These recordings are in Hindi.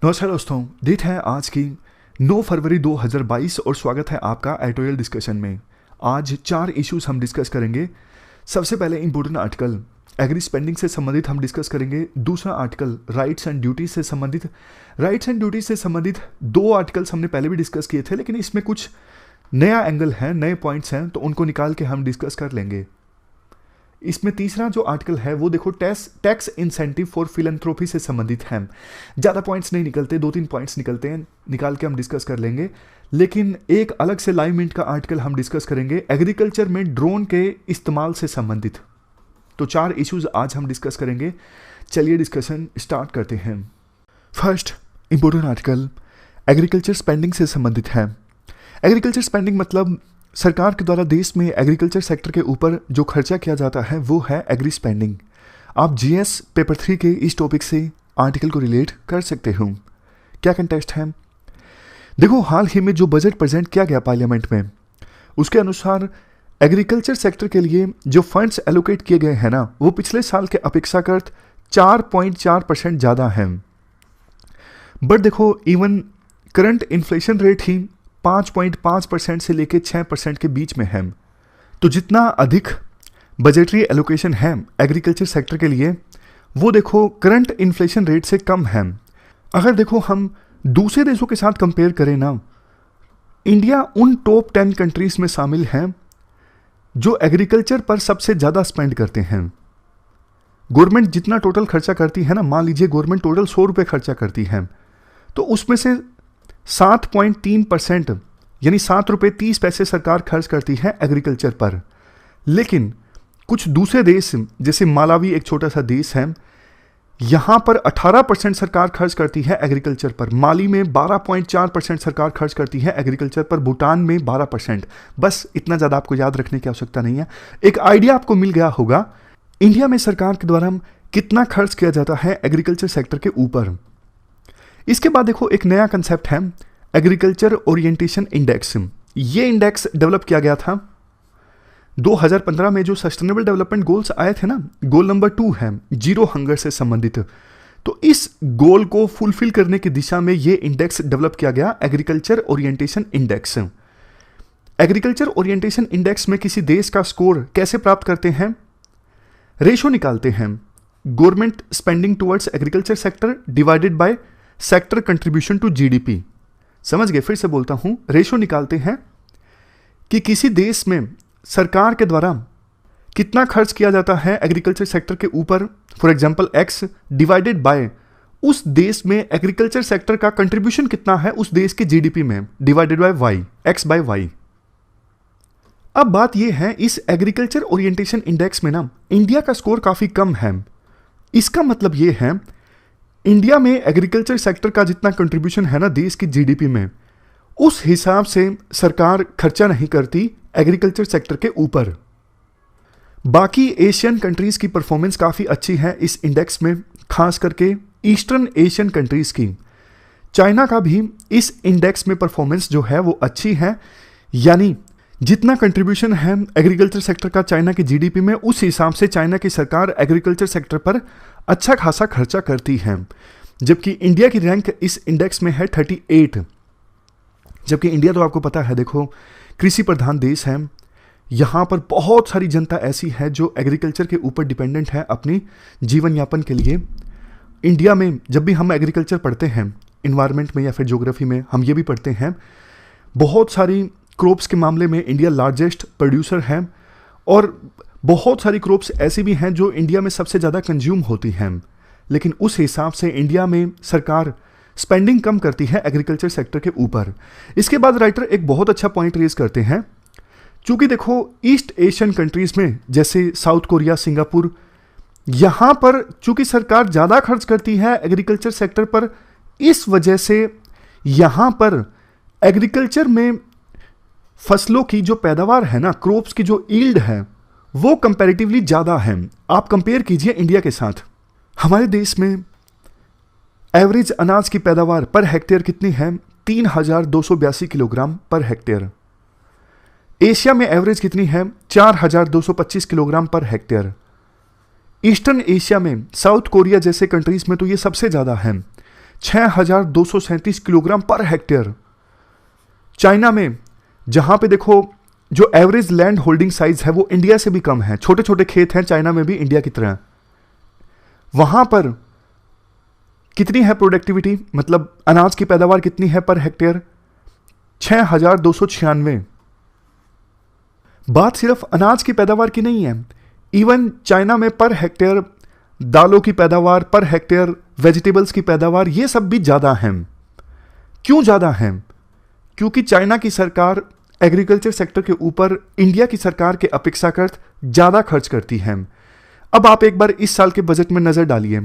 नमस्कार दोस्तों, डेट है आज की 9 फरवरी 2022 और स्वागत है आपका एडिटोरियल डिस्कशन में। आज 4 इश्यूज हम डिस्कस करेंगे। सबसे पहले इंपॉर्टेंट आर्टिकल एग्री स्पेंडिंग से संबंधित हम डिस्कस करेंगे। दूसरा आर्टिकल राइट्स एंड ड्यूटीज से संबंधित। राइट्स एंड ड्यूटीज से संबंधित 2 आर्टिकल्स हमने पहले भी डिस्कस किए थे, लेकिन इसमें कुछ नया एंगल है, नए पॉइंट्स हैं, तो उनको निकाल के हम डिस्कस कर लेंगे। इसमें तीसरा जो आर्टिकल है वो देखो टैक्स इंसेंटिव फॉर फिलैंथ्रोपी से संबंधित है। ज़्यादा पॉइंट्स नहीं निकलते, 2-3 पॉइंट्स निकलते हैं, निकाल के हम डिस्कस कर लेंगे। लेकिन एक अलग से लाइव मिनट का आर्टिकल हम डिस्कस करेंगे एग्रीकल्चर में ड्रोन के इस्तेमाल से संबंधित। तो 4 इश्यूज आज हम डिस्कस करेंगे। चलिए डिस्कशन स्टार्ट करते हैं। First important article agriculture spending से संबंधित है। एग्रीकल्चर स्पेंडिंग मतलब सरकार के द्वारा देश में एग्रीकल्चर सेक्टर के ऊपर जो खर्चा किया जाता है वो है एग्री स्पेंडिंग। आप जीएस पेपर 3 के इस टॉपिक से आर्टिकल को रिलेट कर सकते हो। क्या कंटेक्स्ट है? देखो, हाल ही में जो बजट प्रेजेंट किया गया पार्लियामेंट में, उसके अनुसार एग्रीकल्चर सेक्टर के लिए जो फंड्स एलोकेट किए गए हैं ना, वो पिछले साल के अपेक्षाकृत 4.4% ज़्यादा है। बट देखो, इवन करंट इन्फ्लेशन रेट ही 5.5% से लेकर 6% के बीच में है। तो जितना अधिक बजटरी एलोकेशन है एग्रीकल्चर सेक्टर के लिए, वो देखो करंट इन्फ्लेशन रेट से कम है। अगर देखो हम दूसरे देशों के साथ कंपेयर करें ना, इंडिया उन टॉप 10 कंट्रीज में शामिल है जो एग्रीकल्चर पर सबसे ज़्यादा स्पेंड करते हैं। गवर्नमेंट जितना टोटल खर्चा करती है ना, मान लीजिए गवर्नमेंट टोटल 100 रुपये खर्चा करती है, तो उसमें से 7.3% यानी 7 रुपये 30 पैसे सरकार खर्च करती है एग्रीकल्चर पर। लेकिन कुछ दूसरे देश जैसे मालावी, एक छोटा सा देश है, यहाँ पर 18% सरकार खर्च करती है एग्रीकल्चर पर। माली में 12.4% सरकार खर्च करती है एग्रीकल्चर पर। भूटान में 12%। बस इतना ज़्यादा आपको याद रखने की आवश्यकता नहीं है, एक आइडिया आपको मिल गया होगा इंडिया में सरकार के द्वारा कितना खर्च किया जाता है एग्रीकल्चर सेक्टर के ऊपर। इसके बाद देखो एक नया कंसेप्ट है एग्रीकल्चर ओरिएंटेशन इंडेक्स। ये इंडेक्स डेवलप किया गया था 2015 में। जो सस्टेनेबल डेवलपमेंट गोल्स आए थे ना, गोल नंबर 2 है जीरो हंगर से संबंधित। तो इस गोल को फुलफिल करने की दिशा में ये इंडेक्स डेवलप किया गया, agriculture orientation index. Agriculture orientation index में किसी देश का स्कोर कैसे प्राप्त करते हैं? रेशो निकालते हैं, government spending towards agriculture sector divided by sector contribution to GDP. समझ गए? फिर से बोलता हूं, रेशो निकालते हैं कि किसी देश में सरकार के द्वारा कितना खर्च किया जाता है एग्रीकल्चर सेक्टर के ऊपर, for example x, divided by उस देश में एग्रीकल्चर सेक्टर का कंट्रीब्यूशन कितना है उस देश के जीडीपी में, divided by Y, X by Y. अब बात यह है, इस एग्रीकल्चर ओरिएंटेशन इंडेक्स में ना इंडिया का स्कोर काफी कम है। इसका मतलब यह है इंडिया में एग्रीकल्चर सेक्टर का जितना कंट्रीब्यूशन है ना देश की जीडीपी में, उस हिसाब से सरकार खर्चा नहीं करती एग्रीकल्चर सेक्टर के ऊपर। बाकी एशियन कंट्रीज की परफॉर्मेंस काफ़ी अच्छी है इस इंडेक्स में, खास करके ईस्टर्न एशियन कंट्रीज की। चाइना का भी इस इंडेक्स में परफॉर्मेंस जो है वो अच्छी है, यानी जितना कंट्रीब्यूशन है एग्रीकल्चर सेक्टर का चाइना की जीडीपी में, उस हिसाब से चाइना की सरकार एग्रीकल्चर सेक्टर पर अच्छा खासा खर्चा करती है। जबकि इंडिया की रैंक इस इंडेक्स में है 38। जबकि इंडिया तो आपको पता है, देखो कृषि प्रधान देश है, यहाँ पर बहुत सारी जनता ऐसी है जो एग्रीकल्चर के ऊपर डिपेंडेंट है अपनी जीवन यापन के लिए। इंडिया में जब भी हम एग्रीकल्चर पढ़ते हैं, इन्वायरमेंट में या फिर ज्योग्राफी में, हम ये भी पढ़ते हैं बहुत सारी क्रॉप्स के मामले में इंडिया लार्जेस्ट प्रोड्यूसर है, और बहुत सारी क्रॉप्स ऐसी भी हैं जो इंडिया में सबसे ज़्यादा कंज्यूम होती हैं। लेकिन उस हिसाब से इंडिया में सरकार स्पेंडिंग कम करती है एग्रीकल्चर सेक्टर के ऊपर। इसके बाद राइटर एक बहुत अच्छा पॉइंट रेज करते हैं, चूँकि देखो ईस्ट एशियन कंट्रीज़ में जैसे साउथ कोरिया, सिंगापुर, यहाँ पर चूँकि सरकार ज़्यादा खर्च करती है एग्रीकल्चर सेक्टर पर, इस वजह से यहाँ पर एग्रीकल्चर में फसलों की जो पैदावार है ना, क्रॉप्स की जो यील्ड है, वो कंपैरेटिवली ज़्यादा है। आप कंपेयर कीजिए इंडिया के साथ। हमारे देश में एवरेज अनाज की पैदावार पर हेक्टेयर कितनी है? 3282 किलोग्राम पर हेक्टेयर। एशिया में एवरेज कितनी है? 4225 kilogram per hectare. Eastern Asia में साउथ कोरिया जैसे कंट्रीज में तो ये सबसे ज़्यादा है, 6,237 किलोग्राम पर हेक्टेयर। चाइना में जहां पे देखो जो एवरेज लैंड होल्डिंग साइज है वो इंडिया से भी कम है, छोटे छोटे खेत हैं चाइना में भी इंडिया की तरह। वहां पर कितनी है प्रोडक्टिविटी, मतलब अनाज की पैदावार कितनी है पर हेक्टेयर? 6,296। बात सिर्फ अनाज की पैदावार की नहीं है, इवन चाइना में पर हेक्टेयर दालों की पैदावार, पर हेक्टेयर वेजिटेबल्स की पैदावार, ये सब भी ज़्यादा हैं। क्यों ज़्यादा हैं? क्योंकि चाइना की सरकार एग्रीकल्चर सेक्टर के ऊपर इंडिया की सरकार के अपेक्षाकृत ज़्यादा खर्च करती है। अब आप एक बार इस साल के बजट में नज़र डालिए,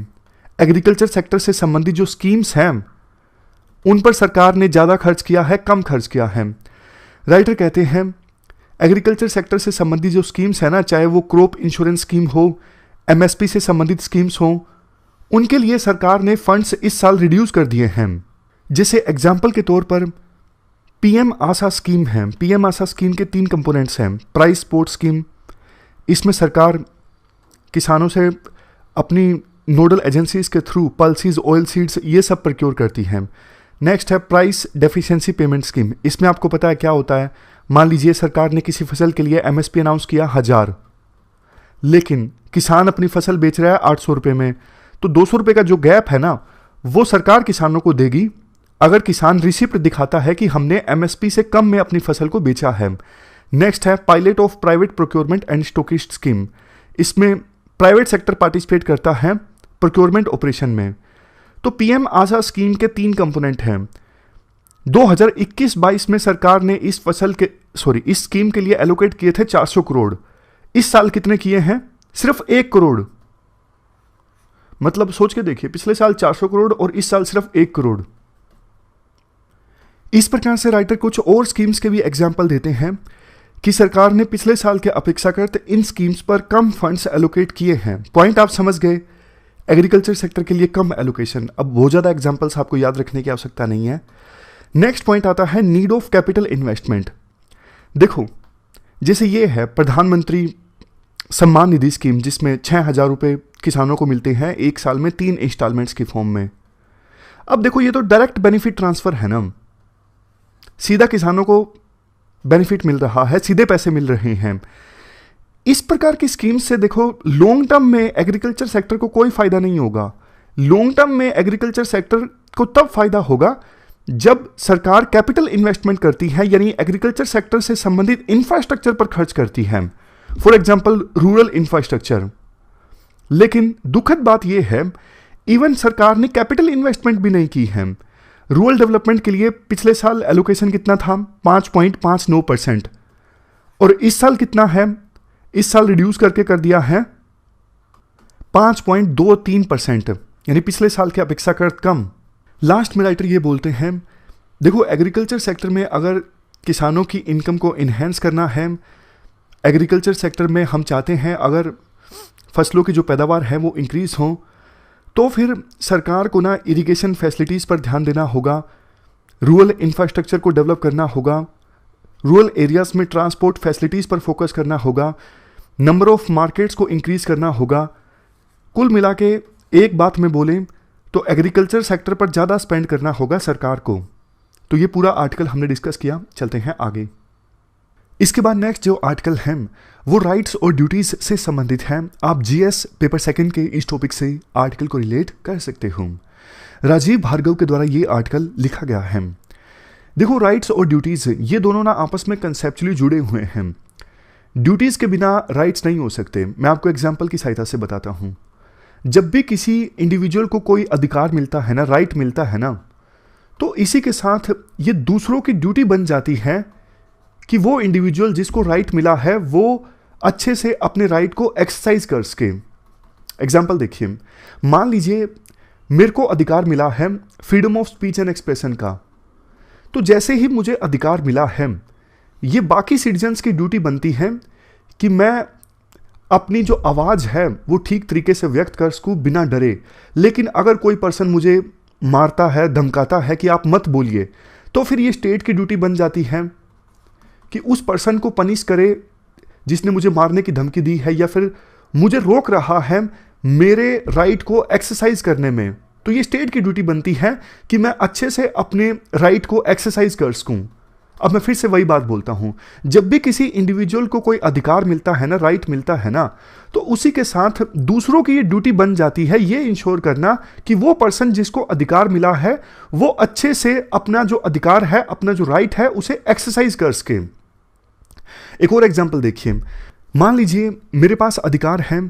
एग्रीकल्चर सेक्टर से संबंधित जो स्कीम्स हैं उन पर सरकार ने ज़्यादा खर्च किया है, कम खर्च किया है। राइटर कहते हैं एग्रीकल्चर सेक्टर से संबंधित जो स्कीम्स है ना, चाहे वो क्रॉप इंश्योरेंस स्कीम हो, एमएसपी से संबंधित स्कीम्स हो, उनके लिए सरकार ने फंड्स इस साल रिड्यूस कर दिए हैं। जैसे एग्जाम्पल के तौर पर पीएम आशा स्कीम है। पीएम आशा स्कीम के 3 कंपोनेंट्स हैं। प्राइस सपोर्ट स्कीम, इसमें सरकार किसानों से अपनी नोडल एजेंसीज के थ्रू पल्सीज, ऑयल सीड्स ये सब प्रोक्योर करती हैं। नेक्स्ट है प्राइस डेफिशिएंसी पेमेंट स्कीम। इसमें आपको पता है क्या होता है, मान लीजिए सरकार ने किसी फसल के लिए एमएसपी अनाउंस किया 1000, लेकिन किसान अपनी फसल बेच रहा है 800 रुपये में, तो 200 रुपये का जो गैप है ना वो सरकार किसानों को देगी अगर किसान रिसिप्ट दिखाता है कि हमने एमएसपी से कम में अपनी फसल को बेचा है। नेक्स्ट है pilot of private procurement and stockist scheme. इसमें प्राइवेट सेक्टर पार्टिसिपेट करता है प्रोक्योरमेंट ऑपरेशन में। तो पीएम आशा स्कीम के 3 कंपोनेंट हैं। 2021-22 में सरकार ने इस स्कीम के लिए एलोकेट किए थे 400 करोड़। इस साल कितने किए हैं? सिर्फ 1 करोड़। मतलब सोच के देखिए, पिछले साल 400 करोड़ और इस साल सिर्फ 1 करोड़। इस प्रकार से राइटर कुछ और स्कीम्स के भी एग्जाम्पल देते हैं कि सरकार ने पिछले साल के अपेक्षाकृत इन स्कीम्स पर कम फंड्स एलोकेट किए हैं। पॉइंट आप समझ गए, एग्रीकल्चर सेक्टर के लिए कम एलोकेशन। अब बहुत ज़्यादा एग्जाम्पल्स आपको याद रखने की आवश्यकता नहीं है। नेक्स्ट पॉइंट आता है नीड ऑफ कैपिटल इन्वेस्टमेंट। देखो जैसे ये है प्रधानमंत्री सम्मान निधि स्कीम, जिसमें 6,000 रुपये किसानों को मिलते हैं 1 साल में 3 इंस्टॉलमेंट्स की फॉर्म में। अब देखो ये तो डायरेक्ट बेनिफिट ट्रांसफर है ना, सीधा किसानों को बेनिफिट मिल रहा है, सीधे पैसे मिल रहे हैं। इस प्रकार की स्कीम्स से देखो लॉन्ग टर्म में एग्रीकल्चर सेक्टर को कोई फायदा नहीं होगा। लॉन्ग टर्म में एग्रीकल्चर सेक्टर को तब फायदा होगा जब सरकार कैपिटल इन्वेस्टमेंट करती है, यानी एग्रीकल्चर सेक्टर से संबंधित इंफ्रास्ट्रक्चर पर खर्च करती है, फॉर एग्जाम्पल रूरल इंफ्रास्ट्रक्चर। लेकिन दुखद बात यह है इवन सरकार ने कैपिटल इन्वेस्टमेंट भी नहीं की है। रूरल डेवलपमेंट के लिए पिछले साल एलोकेशन कितना था? 5.59%। और इस साल कितना है? इस साल रिड्यूस करके कर दिया है 5.23%, यानी पिछले साल के अपेक्षाकृत कम। लास्ट में राइटर ये बोलते हैं देखो एग्रीकल्चर सेक्टर में अगर किसानों की इनकम को इन्हेंस करना है, एग्रीकल्चर सेक्टर में हम चाहते हैं अगर फसलों की जो पैदावार है वो इंक्रीज़ हो, तो फिर सरकार को ना इरिगेशन फैसिलिटीज़ पर ध्यान देना होगा, रूरल इंफ्रास्ट्रक्चर को डेवलप करना होगा, रूरल एरियाज़ में ट्रांसपोर्ट फैसिलिटीज़ पर फोकस करना होगा, नंबर ऑफ मार्केट्स को इंक्रीज़ करना होगा। कुल मिला के एक बात में बोलें तो एग्रीकल्चर सेक्टर पर ज़्यादा स्पेंड करना होगा सरकार को। तो ये पूरा आर्टिकल हमने डिस्कस किया, चलते हैं आगे। इसके बाद नेक्स्ट जो आर्टिकल है वो राइट्स और ड्यूटीज़ से संबंधित है। आप जीएस पेपर सेकंड के इस टॉपिक से आर्टिकल को रिलेट कर सकते हो। राजीव भार्गव के द्वारा ये आर्टिकल लिखा गया है। देखो राइट्स और ड्यूटीज़ ये दोनों ना आपस में कंसेप्चुअली जुड़े हुए हैं। ड्यूटीज़ के बिना राइट्स नहीं हो सकते। मैं आपको एग्जाम्पल की सहायता से बताता हूँ। जब भी किसी इंडिविजुअल को कोई अधिकार मिलता है ना, राइट मिलता है ना, तो इसी के साथ ये दूसरों की ड्यूटी बन जाती है कि वो इंडिविजुअल जिसको राइट मिला है वो अच्छे से अपने राइट को एक्सरसाइज कर सके। एग्जाम्पल देखिए, मान लीजिए मेरे को अधिकार मिला है freedom of speech and expression का, तो जैसे ही मुझे अधिकार मिला है ये बाकी सिटीजन्स की ड्यूटी बनती है कि मैं अपनी जो आवाज़ है वो ठीक तरीके से व्यक्त कर सकूँ बिना डरे। लेकिन अगर कोई पर्सन मुझे मारता है, धमकाता है कि आप मत बोलिए, तो फिर ये स्टेट की ड्यूटी बन जाती है कि उस पर्सन को पनिश करे जिसने मुझे मारने की धमकी दी है या फिर मुझे रोक रहा है मेरे राइट को एक्सरसाइज करने में। तो ये स्टेट की ड्यूटी बनती है कि मैं अच्छे से अपने राइट को एक्सरसाइज कर सकूं। अब मैं फिर से वही बात बोलता हूं, जब भी किसी इंडिविजुअल को कोई अधिकार मिलता है ना, राइट मिलता है ना, तो उसी के साथ दूसरों की ये ड्यूटी बन जाती है ये इंश्योर करना कि वो पर्सन जिसको अधिकार मिला है वो अच्छे से अपना जो अधिकार है, अपना जो राइट है, उसे एक्सरसाइज कर सके। एक और एग्जाम्पल देखिए, मान लीजिए मेरे पास अधिकार है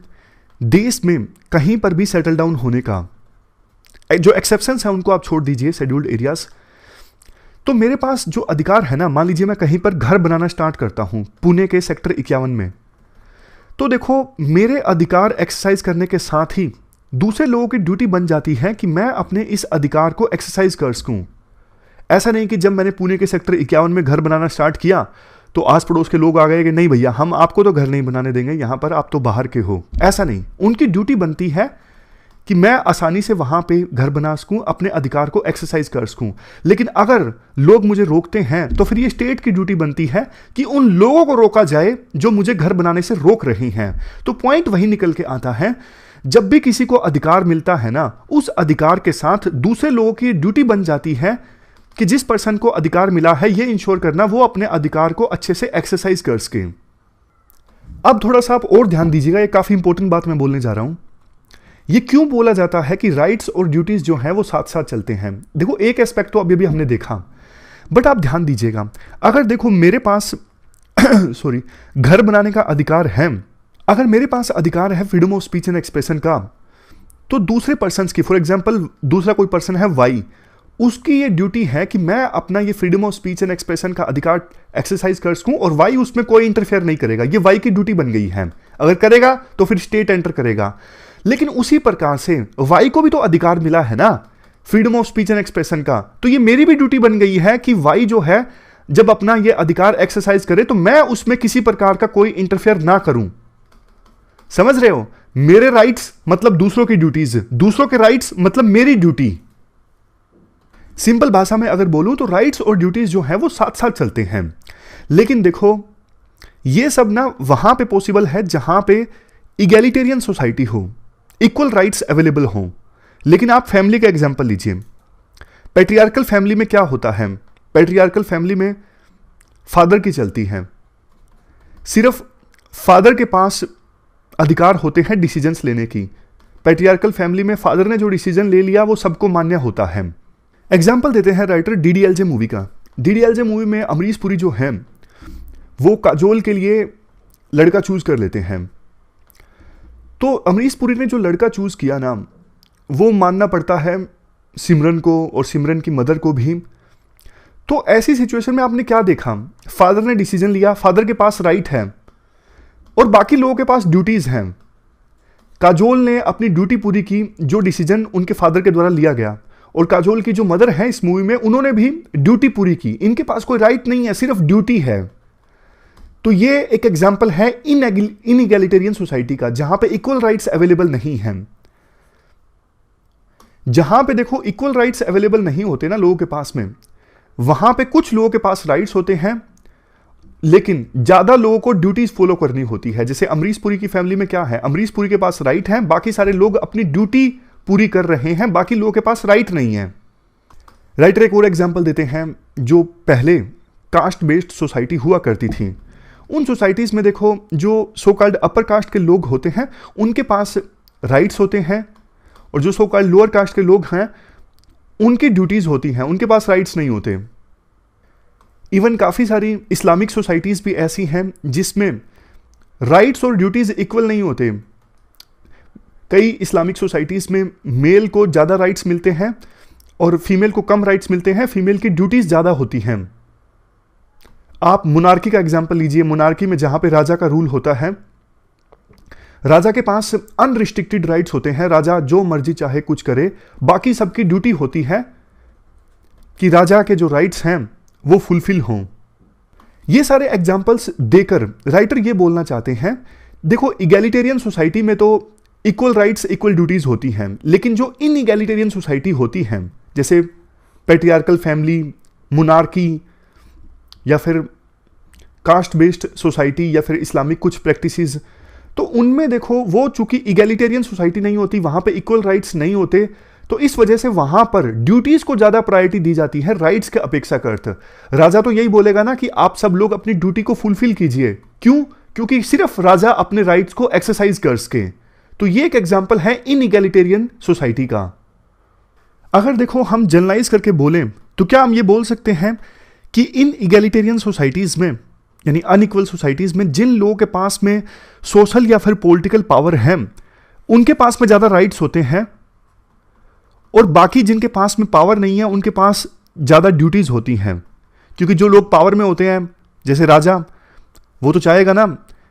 देश में कहीं पर भी सेटल डाउन होने का, जो एक्सेप्शंस है उनको आप छोड़ दीजिए, शेड्यूल्ड एरियाज। तो मेरे पास जो अधिकार है ना, मान लीजिए मैं कहीं पर घर बनाना स्टार्ट करता हूं पुणे के सेक्टर 51 में, तो देखो मेरे अधिकार एक्सरसाइज करने के साथ ही दूसरे लोगों की ड्यूटी बन जाती है कि मैं अपने इस अधिकार को एक्सरसाइज कर सकूं। ऐसा नहीं कि जब मैंने पुणे के सेक्टर 51 में घर बनाना स्टार्ट किया तो आस पड़ोस के लोग आ गए कि नहीं भैया हम आपको तो घर नहीं बनाने देंगे, यहां पर आप तो बाहर के हो। ऐसा नहीं, उनकी ड्यूटी बनती है कि मैं आसानी से वहां पे घर बना सकूं, अपने अधिकार को एक्सरसाइज कर सकूं। लेकिन अगर लोग मुझे रोकते हैं तो फिर ये स्टेट की ड्यूटी बनती है कि उन लोगों को रोका जाए जो मुझे घर बनाने से रोक रही हैं। तो पॉइंट वही निकल के आता है, जब भी किसी को अधिकार मिलता है ना, उस अधिकार के साथ दूसरे लोगों की ड्यूटी बन जाती है कि जिस पर्सन को अधिकार मिला है ये इंश्योर करना वो अपने अधिकार को अच्छे से एक्सरसाइज कर सके। अब थोड़ा सा आप और ध्यान दीजिएगा, ये काफी इंपॉर्टेंट बात मैं बोलने जा रहा हूं। ये क्यों बोला जाता है कि राइट्स और ड्यूटीज जो हैं वो साथ साथ चलते हैं? देखो एक एस्पेक्ट तो अभी भी हमने देखा, बट आप ध्यान दीजिएगा, अगर देखो मेरे पास सॉरी घर बनाने का अधिकार है, अगर मेरे पास अधिकार है freedom of speech and expression का, तो दूसरे पर्सन की, फॉर एग्जाम्पल दूसरा कोई पर्सन है वाई, उसकी ये ड्यूटी है कि मैं अपना ये freedom of speech and expression का अधिकार एक्सरसाइज कर सकूं और वाई उसमें कोई इंटरफेयर नहीं करेगा। ये वाई की ड्यूटी बन गई है, अगर करेगा तो फिर स्टेट एंटर करेगा। लेकिन उसी प्रकार से वाई को भी तो अधिकार मिला है ना freedom of speech and expression का, तो ये मेरी भी ड्यूटी बन गई है कि वाई जो है जब अपना ये अधिकार एक्सरसाइज करे तो मैं उसमें किसी प्रकार का कोई इंटरफेयर ना करूं। समझ रहे हो? मेरे राइट्स मतलब दूसरों की ड्यूटीज, दूसरों के राइट्स मतलब मेरी ड्यूटी। सिंपल भाषा में अगर बोलूं तो राइट्स और ड्यूटीज जो है वो साथ साथ चलते हैं। लेकिन देखो ये सब ना वहां पे पॉसिबल है जहां पे इगैलिटेरियन सोसाइटी हो, इक्वल राइट्स अवेलेबल हो। लेकिन आप फैमिली का एग्जांपल लीजिए, पैट्रियार्कल फैमिली में क्या होता है? पैट्रियार्कल फैमिली में फादर की चलती है, सिर्फ फादर के पास अधिकार होते हैं डिसीजंस लेने की। पैट्रियार्कल फैमिली में फादर ने जो डिसीजन ले लिया वो सबको मान्य होता है। एग्जाम्पल देते हैं राइटर डीडीएलजे मूवी का। डीडीएलजे मूवी में अमरीश पुरी जो है वो काजोल के लिए लड़का चूज कर लेते हैं। तो अमरीश पुरी ने जो लड़का चूज किया ना, वो मानना पड़ता है सिमरन को और सिमरन की मदर को भी। तो ऐसी सिचुएशन में आपने क्या देखा? फादर ने डिसीजन लिया, फादर के पास राइट है और बाकी लोगों के पास ड्यूटीज हैं। काजोल ने अपनी ड्यूटी पूरी की जो डिसीजन उनके फादर के द्वारा लिया गया, और काजोल की जो मदर है इस मूवी में उन्होंने भी ड्यूटी पूरी की। इनके पास कोई राइट नहीं है, सिर्फ ड्यूटी है। तो ये एक एग्जाम्पल है इनइगैलिटेरियन सोसाइटी का, जहां पे इक्वल राइट्स अवेलेबल नहीं हैं। जहां पे देखो इक्वल राइट्स अवेलेबल नहीं होते ना लोगों के पास में, वहां पे कुछ लोगों के पास राइट्स होते हैं लेकिन ज्यादा लोगों को ड्यूटीज फॉलो करनी होती है। जैसे अमरीश पुरी की फैमिली में क्या है, अमरीश पुरी के पास राइट है, बाकी सारे लोग अपनी ड्यूटी पूरी कर रहे हैं, बाकी लोगों के पास राइट नहीं है। राइटर एक और एग्जांपल देते हैं, जो पहले कास्ट बेस्ड सोसाइटी हुआ करती थी, उन सोसाइटीज में देखो जो सो कॉल्ड अपर कास्ट के लोग होते हैं उनके पास राइट्स होते हैं, और जो सो कॉल्ड लोअर कास्ट के लोग हैं उनकी ड्यूटीज होती हैं, उनके पास राइट्स नहीं होते। इवन काफी सारी इस्लामिक सोसाइटीज भी ऐसी हैं जिसमें राइट्स और ड्यूटीज इक्वल नहीं होते। कई इस्लामिक सोसाइटीज में मेल को ज्यादा राइट्स मिलते हैं और फीमेल को कम राइट्स मिलते हैं, फीमेल की ड्यूटीज ज्यादा होती हैं। आप मोनार्की का एग्जांपल लीजिए, मोनार्की में जहां पे राजा का रूल होता है, राजा के पास अनरिस्ट्रिक्टेड राइट्स होते हैं, राजा जो मर्जी चाहे कुछ करे, बाकी सबकी ड्यूटी होती है कि राजा के जो राइट्स हैं वो फुलफिल हों। ये सारे एग्जांपल्स देकर राइटर ये बोलना चाहते हैं, देखो इगैलिटेरियन सोसाइटी में तो इक्वल राइट्स इक्वल ड्यूटीज होती हैं, लेकिन जो इनइगैलिटेरियन सोसाइटी होती हैं जैसे पैट्रियार्कल फैमिली, मोनार्की या फिर कास्ट बेस्ड सोसाइटी या फिर इस्लामिक कुछ प्रैक्टिसेस, तो उनमें देखो वो चूंकि इगैलिटेरियन सोसाइटी नहीं होती, वहां पे इक्वल राइट्स नहीं होते, तो इस वजह से वहां पर ड्यूटीज को ज्यादा प्रायोरिटी दी जाती है राइट्स के अपेक्षा करते। राजा तो यही बोलेगा ना कि आप सब लोग अपनी ड्यूटी को फुलफिल कीजिए। क्यों? क्योंकि सिर्फ राजा अपने राइट्स को एक्सरसाइज कर सके। तो ये एक एग्जाम्पल है इनइगैलिटेरियन सोसाइटी का। अगर देखो हम जनरलाइज करके बोलें तो क्या हम ये बोल सकते हैं कि इन इगैलिटेरियन सोसाइटीज में, यानी अनइक्वल सोसाइटीज में, जिन लोगों के पास में सोशल या फिर पॉलिटिकल पावर है उनके पास में ज्यादा राइट्स होते हैं, और बाकी जिनके पास में पावर नहीं है उनके पास ज्यादा ड्यूटीज होती हैं। क्योंकि जो लोग पावर में होते हैं, जैसे राजा, वो तो चाहेगा ना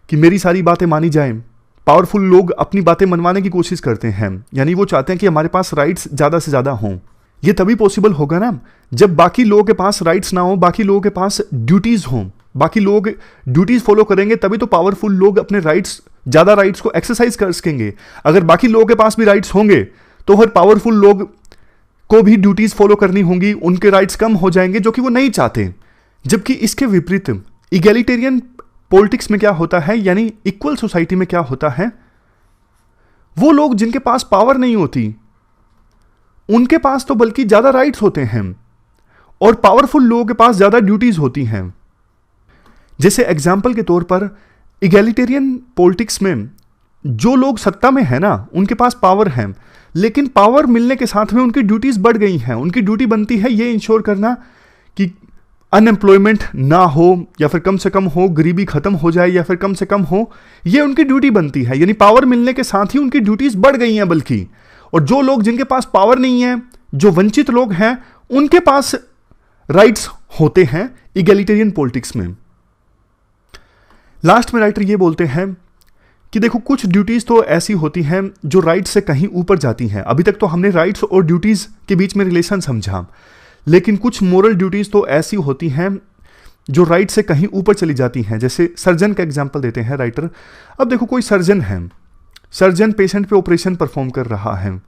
कि मेरी सारी बातें मानी जाएं। पावरफुल लोग अपनी बातें मनवाने की कोशिश करते हैं, यानी वो चाहते हैं कि हमारे पास राइट्स ज्यादा से ज्यादा हों। ये तभी पॉसिबल होगा ना जब बाकी लोगों के पास राइट्स ना हो, बाकी लोगों के पास ड्यूटीज हों। बाकी लोग ड्यूटीज फॉलो करेंगे तभी तो पावरफुल लोग अपने राइट्स, ज्यादा राइट्स को एक्सरसाइज कर सकेंगे। अगर बाकी लोगों के पास भी राइट्स होंगे तो हर पावरफुल लोग को भी ड्यूटीज फॉलो करनी होंगी, उनके राइट्स कम हो जाएंगे, जो कि वो नहीं चाहते। जबकि इसके विपरीत इगैलिटेरियन पॉलिटिक्स में क्या होता है, यानी इक्वल सोसाइटी में क्या होता है, वो लोग जिनके पास पावर नहीं होती उनके पास तो बल्कि ज्यादा राइट्स होते हैं, और पावरफुल लोगों के पास ज्यादा ड्यूटीज होती हैं। जैसे एग्जाम्पल के तौर पर इगैलिटेरियन पॉलिटिक्स में जो लोग सत्ता में है ना उनके पास पावर है, लेकिन पावर मिलने के साथ में उनकी ड्यूटीज बढ़ गई हैं। उनकी ड्यूटी बनती है ये इंश्योर करना कि अनएम्प्लॉयमेंट ना हो, या फिर कम से कम हो, गरीबी खत्म हो जाए या फिर कम से कम हो, ये उनकी ड्यूटी बनती है। यानी पावर मिलने के साथ ही उनकी ड्यूटीज बढ़ गई हैं बल्कि। और जो लोग जिनके पास पावर नहीं है, जो वंचित लोग हैं, उनके पास राइट्स होते हैं इगैलिटेरियन पॉलिटिक्स में। लास्ट में राइटर ये बोलते हैं कि देखो कुछ ड्यूटीज तो ऐसी होती हैं जो राइट्स से कहीं ऊपर जाती हैं। अभी तक तो हमने राइट्स और ड्यूटीज के बीच में रिलेशन समझा, लेकिन कुछ मोरल ड्यूटीज तो ऐसी होती हैं जो राइट से कहीं ऊपर चली जाती हैं। जैसे सर्जन का एग्जांपल देते हैं राइटर। अब देखो कोई सर्जन है, सर्जन पेशेंट पे ऑपरेशन परफॉर्म कर रहा है,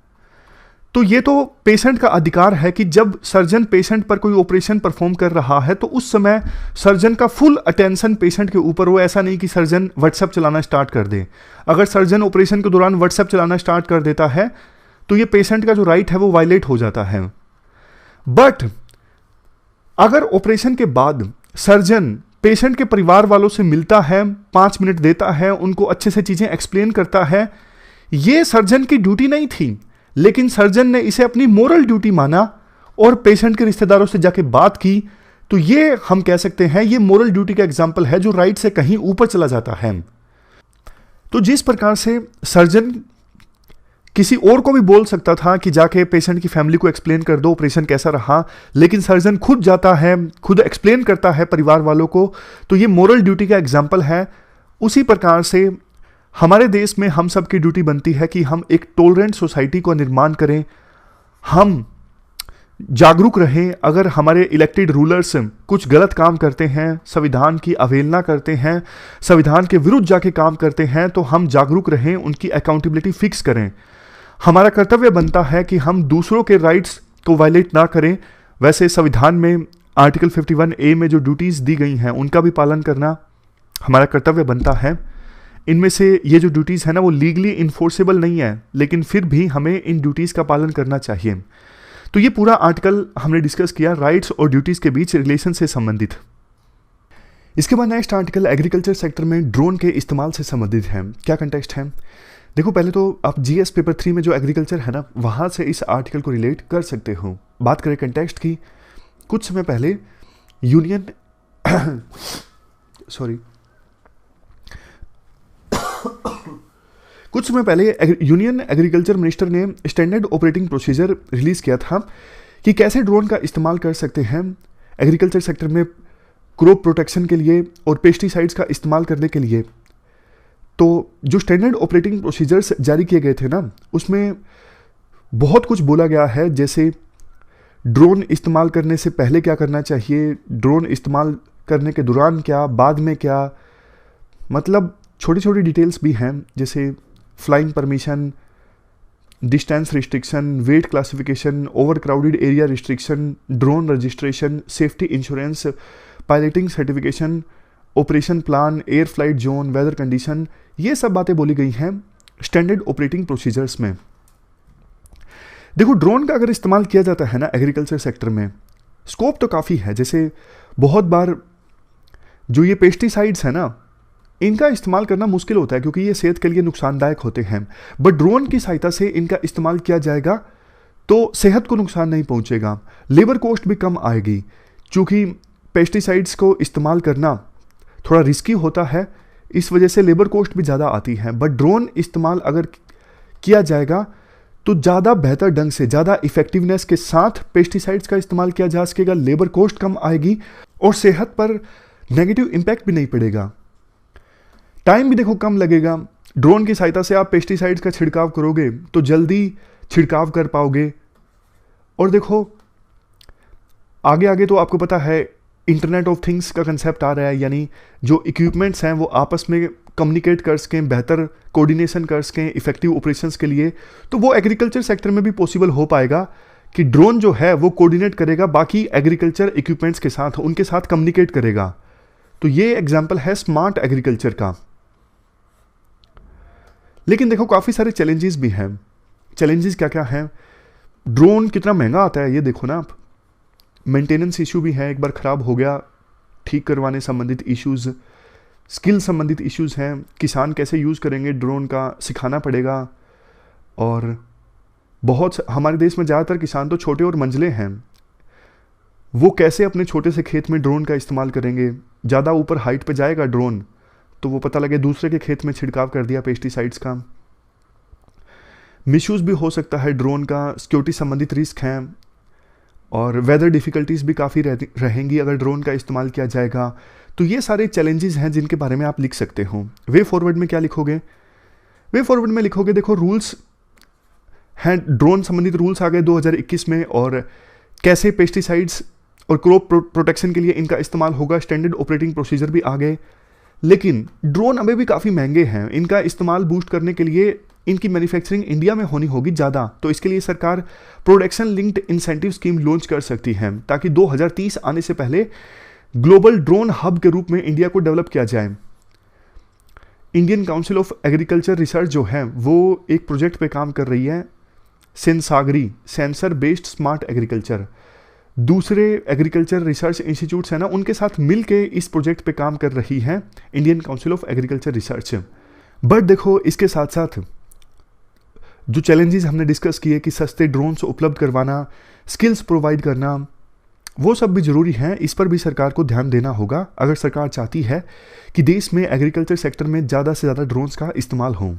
तो ये तो पेशेंट का अधिकार है कि जब सर्जन पेशेंट पर कोई ऑपरेशन परफॉर्म कर रहा है तो उस समय सर्जन का फुल अटेंशन पेशेंट के ऊपर हो। ऐसा नहीं कि सर्जन व्हाट्सएप चलाना स्टार्ट कर दे। अगर सर्जन ऑपरेशन के दौरान व्हाट्सएप चलाना स्टार्ट कर देता है तो ये पेशेंट का जो राइट है वो वायलेट हो जाता है। बट अगर ऑपरेशन के बाद सर्जन पेशेंट के परिवार वालों से मिलता है, 5 मिनट देता है, उनको अच्छे से चीजें एक्सप्लेन करता है, ये सर्जन की ड्यूटी नहीं थी, लेकिन सर्जन ने इसे अपनी मोरल ड्यूटी माना और पेशेंट के रिश्तेदारों से जाके बात की, तो ये हम कह सकते हैं ये मोरल ड्यूटी का एग्जाम्पल है जो राइट से कहीं ऊपर चला जाता है। तो जिस प्रकार से सर्जन किसी और को भी बोल सकता था कि जाके पेशेंट की फैमिली को एक्सप्लेन कर दो ऑपरेशन कैसा रहा, लेकिन सर्जन खुद जाता है, खुद एक्सप्लेन करता है परिवार वालों को, तो ये मोरल ड्यूटी का एग्जाम्पल है। उसी प्रकार से हमारे देश में हम सब की ड्यूटी बनती है कि हम एक टॉलरेंट सोसाइटी को निर्माण करें, हम जागरूक रहें। अगर हमारे इलेक्टेड रूलर्स कुछ गलत काम करते हैं, संविधान की अवहेलना करते हैं, संविधान के विरुद्ध जाके काम करते हैं, तो हम जागरूक रहें, उनकी अकाउंटेबिलिटी फिक्स करें। हमारा कर्तव्य बनता है कि हम दूसरों के राइट्स को वायलेट ना करें। वैसे संविधान में आर्टिकल 51A में जो ड्यूटीज़ दी गई हैं उनका भी पालन करना हमारा कर्तव्य बनता है। इनमें से ये जो ड्यूटीज़ है ना वो लीगली इन्फोर्सेबल नहीं है, लेकिन फिर भी हमें इन ड्यूटीज़ का पालन करना चाहिए। तो ये पूरा आर्टिकल हमने डिस्कस किया राइट्स और ड्यूटीज़ के बीच रिलेशन से संबंधित। इसके बाद नेक्स्ट आर्टिकल एग्रीकल्चर सेक्टर में ड्रोन के इस्तेमाल से संबंधित है। क्या कंटेक्स्ट है? देखो पहले तो आप जीएस पेपर 3 में जो एग्रीकल्चर है ना वहाँ से इस आर्टिकल को रिलेट कर सकते हो। बात करें कंटेक्स्ट की, कुछ समय पहले यूनियन कुछ समय पहले यूनियन एग्रीकल्चर मिनिस्टर ने स्टैंडर्ड ऑपरेटिंग प्रोसीजर रिलीज किया था कि कैसे ड्रोन का इस्तेमाल कर सकते हैं एग्रीकल्चर सेक्टर में क्रॉप प्रोटेक्शन के लिए और पेस्टिसाइड्स का इस्तेमाल करने के लिए। तो जो स्टैंडर्ड ऑपरेटिंग प्रोसीजर्स जारी किए गए थे ना उसमें बहुत कुछ बोला गया है, जैसे ड्रोन इस्तेमाल करने से पहले क्या करना चाहिए, ड्रोन इस्तेमाल करने के दौरान क्या, बाद में क्या, मतलब छोटी छोटी डिटेल्स भी हैं, जैसे flying permission, distance restriction, weight classification, over crowded area restriction, drone registration, safety insurance, piloting certification, operation plan, air flight zone, weather condition, ये सब बातें बोली गई हैं स्टैंडर्ड ऑपरेटिंग प्रोसीजर्स में। देखो ड्रोन का अगर इस्तेमाल किया जाता है ना एग्रीकल्चर सेक्टर में, स्कोप तो काफ़ी है। जैसे बहुत बार जो ये पेस्टिसाइड्स है ना, इनका इस्तेमाल करना मुश्किल होता है क्योंकि ये सेहत के लिए नुकसानदायक होते हैं, बट ड्रोन की सहायता से इनका इस्तेमाल किया जाएगा तो सेहत को नुकसान नहीं पहुंचेगा, लेबर कॉस्ट भी कम आएगी। क्योंकि पेस्टिसाइड्स को इस्तेमाल करना थोड़ा रिस्की होता है, इस वजह से लेबर कॉस्ट भी ज़्यादा आती है, बट ड्रोन इस्तेमाल अगर किया जाएगा तो ज़्यादा बेहतर ढंग से, ज़्यादा इफेक्टिवनेस के साथ पेस्टिसाइड्स का इस्तेमाल किया जा सकेगा, लेबर कॉस्ट कम आएगी और सेहत पर नेगेटिव इम्पैक्ट भी नहीं पड़ेगा। टाइम भी देखो कम लगेगा। ड्रोन की सहायता से आप पेस्टिसाइड्स का छिड़काव करोगे तो जल्दी छिड़काव कर पाओगे। और देखो आगे आगे तो आपको पता है इंटरनेट ऑफ थिंग्स का कंसेप्ट आ रहा है, यानी जो इक्विपमेंट्स हैं वो आपस में कम्युनिकेट कर सकें, बेहतर कोऑर्डिनेशन कर सकें इफेक्टिव ऑपरेशंस के लिए। तो वो एग्रीकल्चर सेक्टर में भी पॉसिबल हो पाएगा कि ड्रोन जो है वो कोऑर्डिनेट करेगा बाकी एग्रीकल्चर इक्विपमेंट्स के साथ, उनके साथ कम्युनिकेट करेगा। तो ये एग्जाम्पल है स्मार्ट एग्रीकल्चर का। लेकिन देखो काफ़ी सारे चैलेंजेस भी हैं। चैलेंजेस क्या क्या हैं? ड्रोन कितना महंगा आता है ये देखो ना आप। मेंटेनेंस इशू भी है, एक बार ख़राब हो गया ठीक करवाने संबंधित इश्यूज़, स्किल संबंधित इश्यूज़ हैं, किसान कैसे यूज़ करेंगे ड्रोन का सिखाना पड़ेगा। और बहुत हमारे देश में ज़्यादातर किसान तो छोटे और मंझले हैं, वो कैसे अपने छोटे से खेत में ड्रोन का इस्तेमाल करेंगे? ज़्यादा ऊपर हाइट पे जाएगा ड्रोन तो वो पता लगे दूसरे के खेत में छिड़काव कर दिया पेस्टिसाइड्स का। मिसयूज़ भी हो सकता है ड्रोन का, सिक्योरिटी संबंधित रिस्क हैं और वेदर डिफ़िकल्टीज़ भी काफ़ी रहेंगी अगर ड्रोन का इस्तेमाल किया जाएगा। तो ये सारे चैलेंजेस हैं जिनके बारे में आप लिख सकते हो। वे फॉरवर्ड में क्या लिखोगे? वे फॉरवर्ड में लिखोगे देखो रूल्स हैं, ड्रोन संबंधित रूल्स आ गए 2021 में, और कैसे पेस्टिसाइड्स और क्रॉप प्रोटेक्शन के लिए इनका इस्तेमाल होगा, स्टैंडर्ड ऑपरेटिंग प्रोसीजर भी आ गए। लेकिन ड्रोन अभी भी काफ़ी महंगे हैं, इनका इस्तेमाल बूस्ट करने के लिए इनकी मैन्युफैक्चरिंग इंडिया में होनी होगी ज़्यादा। तो इसके लिए सरकार production linked incentive scheme launch कर सकती है ताकि 2030 आने से पहले ग्लोबल ड्रोन हब के रूप में इंडिया को डेवलप किया जाए। Indian council of agriculture research जो है वो एक प्रोजेक्ट पे काम कर रही है, सेंसागरी, सेंसर बेस्ड स्मार्ट एग्रीकल्चर। दूसरे एग्रीकल्चर रिसर्च इंस्टीट्यूट्स हैं ना, उनके साथ मिलके इस प्रोजेक्ट पे काम कर रही है Indian council of agriculture research. But देखो इसके साथ साथ जो चैलेंजेस हमने डिस्कस किए कि सस्ते ड्रोन्स उपलब्ध करवाना, स्किल्स प्रोवाइड करना, वो सब भी ज़रूरी हैं। इस पर भी सरकार को ध्यान देना होगा अगर सरकार चाहती है कि देश में एग्रीकल्चर सेक्टर में ज़्यादा से ज़्यादा ड्रोन्स का इस्तेमाल हो।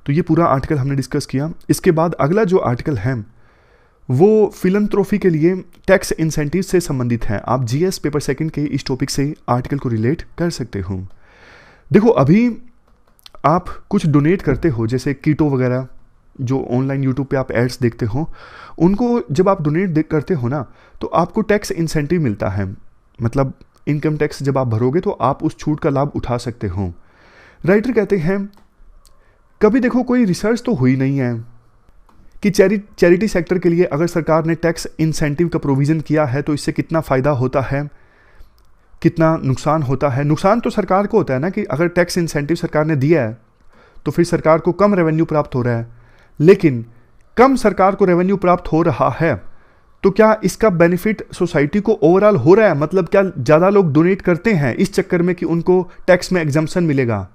तो ये पूरा आर्टिकल हमने डिस्कस किया। इसके बाद अगला जो आर्टिकल है वो फिलंथ्रोफी के लिए टैक्स इंसेंटिव से संबंधित है। आप जीएस पेपर सेकंड के इस टॉपिक से आर्टिकल को रिलेट कर सकते हो। देखो अभी आप कुछ डोनेट करते हो, जैसे कीटो वगैरह जो ऑनलाइन यूट्यूब पे आप एड्स देखते हो, उनको जब आप डोनेट करते हो ना तो आपको टैक्स इंसेंटिव मिलता है। मतलब इनकम टैक्स जब आप भरोगे तो आप उस छूट का लाभ उठा सकते हो। राइटर कहते हैं कभी देखो कोई रिसर्च तो हुई नहीं है कि चैरिटी सेक्टर के लिए अगर सरकार ने टैक्स इंसेंटिव का प्रोविज़न किया है तो इससे कितना फ़ायदा होता है, कितना नुकसान होता है। नुकसान तो सरकार को होता है ना कि अगर टैक्स इंसेंटिव सरकार ने दिया है तो फिर सरकार को कम रेवेन्यू प्राप्त हो रहा है। लेकिन कम सरकार को रेवेन्यू प्राप्त हो रहा है तो क्या इसका बेनिफिट सोसाइटी को ओवरऑल हो रहा है? मतलब क्या ज़्यादा लोग डोनेट करते हैं इस चक्कर में कि उनको टैक्स में एग्जम्पशन मिलेगा?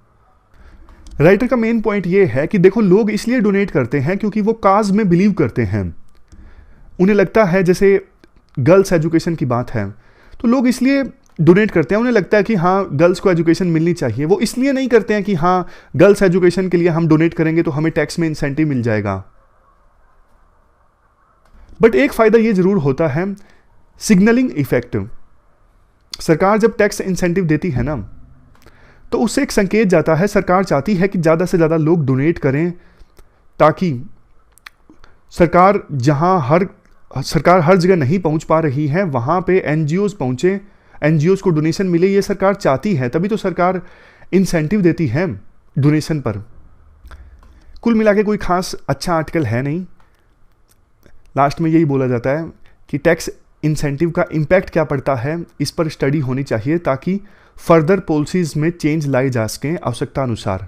राइटर का मेन पॉइंट ये है कि देखो लोग इसलिए डोनेट करते हैं क्योंकि वो काज में बिलीव करते हैं। उन्हें लगता है, जैसे गर्ल्स एजुकेशन की बात है तो लोग इसलिए डोनेट करते हैं, उन्हें लगता है कि हाँ गर्ल्स को एजुकेशन मिलनी चाहिए। वो इसलिए नहीं करते हैं कि हाँ गर्ल्स एजुकेशन के लिए हम डोनेट करेंगे तो हमें टैक्स में इंसेंटिव मिल जाएगा। बट एक फ़ायदा ये ज़रूर होता है, सिग्नलिंग इफेक्ट। सरकार जब टैक्स इंसेंटिव देती है ना तो उससे एक संकेत जाता है, सरकार चाहती है कि ज़्यादा से ज़्यादा लोग डोनेट करें ताकि सरकार हर जगह नहीं पहुंच पा रही है वहाँ पे एनजीओज़ पहुँचे, एनजीओज़ को डोनेशन मिले। ये सरकार चाहती है, तभी तो सरकार इंसेंटिव देती है डोनेशन पर। कुल मिला के कोई खास अच्छा आर्टिकल है नहीं। लास्ट में यही बोला जाता है कि टैक्स इंसेंटिव का इम्पैक्ट क्या पड़ता है, इस पर स्टडी होनी चाहिए ताकि फर्दर पॉलिसीज़ में चेंज लाए जा सकें आवश्यकता अनुसार।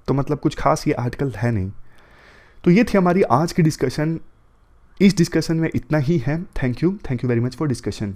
तो मतलब कुछ खास ये आर्टिकल है नहीं। तो ये थी हमारी आज की डिस्कशन। इस डिस्कशन में इतना ही है। Thank you very much for discussion.